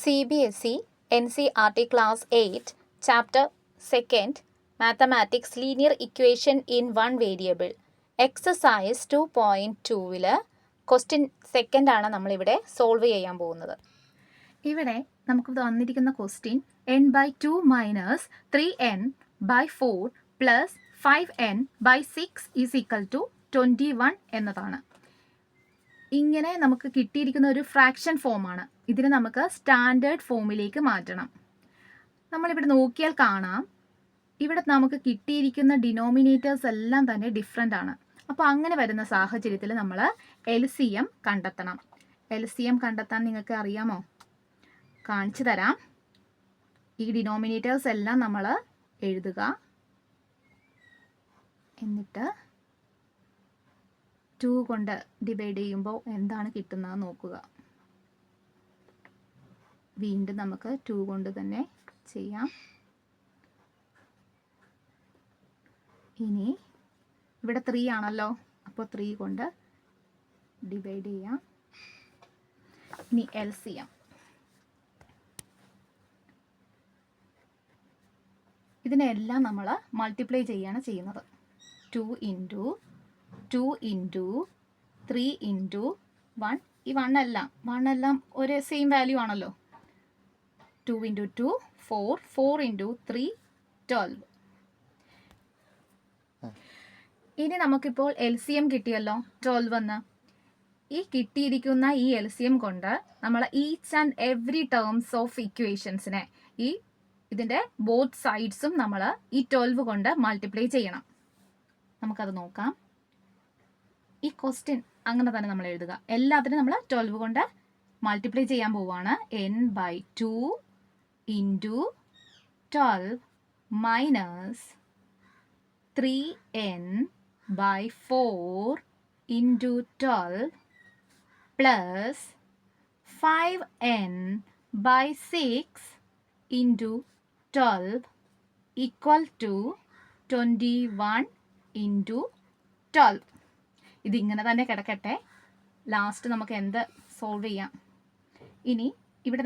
CBSE NCERT Class 8 Chapter 2nd Mathematics Linear Equation in One Variable Exercise 2.2 question second ആണ് നമ്മളിവിടെ solve ചെയ്യാൻ പോകുന്നത്. ഇവിടെ നമുക്ക് തന്നിരിക്കുന്ന question n/2 minus 3n/4 plus 5n/6 is equal to 21 എന്നതാണ്. ഇങ്ങനെ നമുക്ക് കിട്ടിയിരിക്കുന്ന ഒരു ഫ്രാക്ഷൻ ഫോമാണ്. ഇതിനെ നമുക്ക് സ്റ്റാൻഡേർഡ് ഫോമിലേക്ക് മാറ്റണം. നമ്മളിവിടെ നോക്കിയാൽ കാണാം, ഇവിടെ നമുക്ക് കിട്ടിയിരിക്കുന്ന ഡിനോമിനേറ്റേഴ്സ് എല്ലാം തന്നെ ഡിഫറെൻ്റ് ആണ്. അപ്പോൾ അങ്ങനെ വരുന്ന സാഹചര്യത്തിൽ നമ്മൾ LCM കണ്ടെത്തണം. LCM കണ്ടെത്താൻ നിങ്ങൾക്ക് അറിയാമോ? കാണിച്ചു തരാം. ഈ ഡിനോമിനേറ്റേഴ്സ് എല്ലാം നമ്മൾ എഴുതുക. എന്നിട്ട് 2 കൊണ്ട് ഡിവൈഡ് ചെയ്യുമ്പോൾ എന്താണ് കിട്ടുന്നത് നോക്കുക. വീണ്ടും നമുക്ക് 2 കൊണ്ട് തന്നെ ചെയ്യാം. ഇനി ഇവിടെ 3 ആണല്ലോ, അപ്പോൾ 3 കൊണ്ട് ഡിവൈഡ് ചെയ്യാം. ഇനി LCM. ഇതിനെല്ലാം നമ്മൾ മൾട്ടിപ്ലൈ ചെയ്യാണ് ചെയ്യുന്നത്. 2 × 3 × 1. ഈ 1 എല്ലാം ഒരേ സെയിം വാല്യൂ ആണല്ലോ. 2 × 2 4, 4 × 3 12. ഇനി നമുക്കിപ്പോൾ LCM കിട്ടിയല്ലോ 12 എന്ന്. ഈ കിട്ടിയിരിക്കുന്ന ഈ LCM കൊണ്ട് നമ്മൾ each and every terms of ഇക്വേഷൻസിനെ ഇതിൻ്റെ ബോത്ത് സൈഡ്സും നമ്മൾ ഈ 12 കൊണ്ട് മൾട്ടിപ്ലൈ ചെയ്യണം. നമുക്കത് നോക്കാം. ഈ ക്വസ്റ്റ്യൻ അങ്ങനെ തന്നെ നമ്മൾ എഴുതുക. എല്ലാത്തിനും നമ്മൾ 12 കൊണ്ട് മൾട്ടിപ്ലൈ ചെയ്യാൻ പോവുകയാണ്. n/2 × 12 minus 3n/4 × 12 plus 5n/6 × 12 equal to 21 × 12. ഇതിങ്ങനെ തന്നെ കിടക്കട്ടെ. ലാസ്റ്റ് നമുക്ക് എന്ത് സോൾവ് ചെയ്യാം? ഇനി ഇവിടെ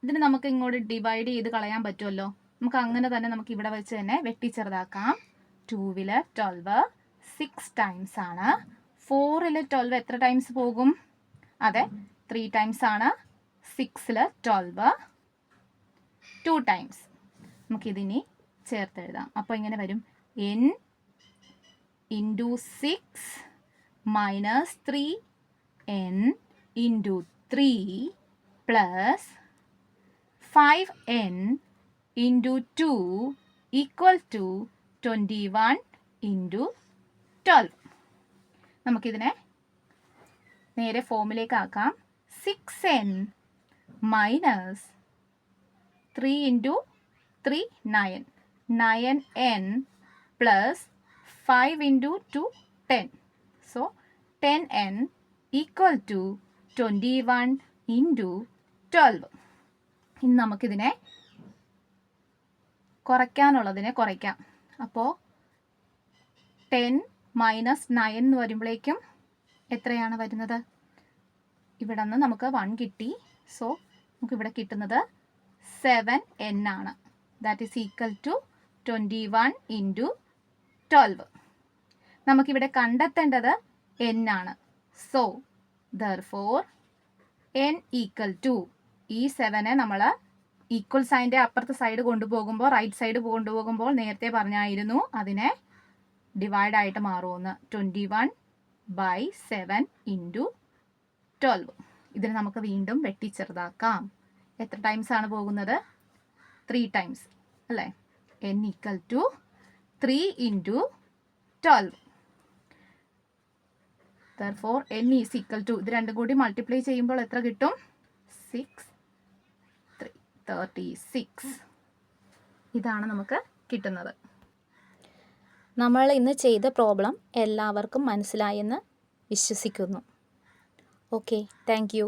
ഇതിന് നമുക്ക് ഇങ്ങോട്ട് ഡിവൈഡ് ചെയ്ത് കളയാൻ പറ്റുമല്ലോ. നമുക്ക് അങ്ങനെ തന്നെ നമുക്ക് ഇവിടെ വെച്ച് തന്നെ വെട്ടിച്ചെറുതാക്കാം. 2 12 6 ടൈംസ് ആണ്. 4 12 എത്ര ടൈംസ് പോകും? അതെ, 3 ടൈംസ് ആണ്. 6 12 2 ടൈംസ്. നമുക്കിതിനി ചേർത്തെഴുതാം. അപ്പോൾ ഇങ്ങനെ വരും n × 6 minus 3n × 3 plus 5n × 2 equal to 21 × 12. നമുക്കിതിനെ നേരെ ഫോമിലേക്ക് ആക്കാം. 6n minus 3 × 3 9, 9n plus 5 × 2 10. So 10n equal to 21 × 12. ഇനി നമുക്കിതിനെ കുറയ്ക്കാനുള്ളതിനെ കുറയ്ക്കാം. അപ്പോൾ 10 മൈനസ് 9 എന്ന് വരുമ്പോഴേക്കും എത്രയാണ് വരുന്നത്? ഇവിടെ നിന്ന് നമുക്ക് 1 കിട്ടി. സോ നമുക്കിവിടെ കിട്ടുന്നത് 7n ആണ്. That is equal to 21 × 12. നമുക്കിവിടെ കണ്ടെത്തേണ്ടത് n ആണ്. So therefore n equal to ഈ 7നെ നമ്മൾ ഈക്വൽ സൈൻ്റെ അപ്പുറത്തെ സൈഡ് കൊണ്ടുപോകുമ്പോൾ, റൈറ്റ് സൈഡ് കൊണ്ടുപോകുമ്പോൾ നേരത്തെ പറഞ്ഞായിരുന്നു അതിനെ ഡിവൈഡ് ആയിട്ട് മാറുമെന്ന്. 21/7 × 12. ഇതിന് നമുക്ക് വീണ്ടും വെട്ടിച്ചെറുതാക്കാം. എത്ര ടൈംസ് ആണ് പോകുന്നത്? 3 ടൈംസ് അല്ലേ? n equal to 3 × 12. Therefore n is equal to ഇത് രണ്ടും കൂടി മൾട്ടിപ്ലൈ ചെയ്യുമ്പോൾ എത്ര കിട്ടും? 6 36. ഇതാണ് നമുക്ക് കിട്ടുന്നത്. നമ്മൾ ഇന്ന് ചെയ്ത പ്രോബ്ലം എല്ലാവർക്കും മനസ്സിലായെന്ന് വിശ്വസിക്കുന്നു. Okay, thank you.